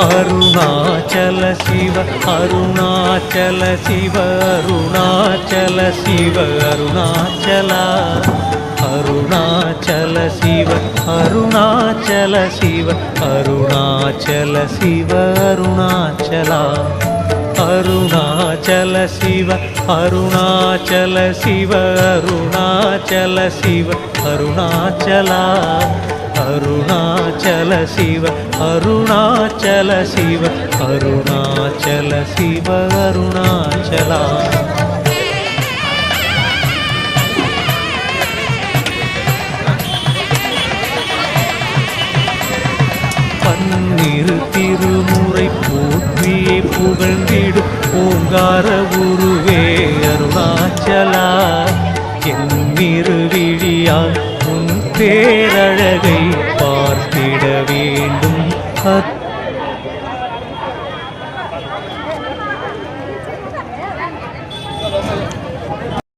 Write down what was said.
அருணாச்சல சிவ அருணாச்சல சிவ அருணாச்சல சிவ அருணாச்சலா அருணாச்சல சிவ அருணாச்சல சிவ அருணாச்சல சிவ அருணாச்சலா அருணாச்சல சிவ அருணாச்சல சிவ அருணாச்சல சிவ அருணாச்சலா அருணாச்சல சிவ அருணாச்சல சிவ அருணாச்சல சிவ அருணாச்சலா பன்னிரு திருமுறை போற்றியே புகழ்ந்திடும் ஓங்கார உருவே அருணாச்சலா எண்ணிரு விழியால் உன் பேரழகை பார்த்திட வேண்டும்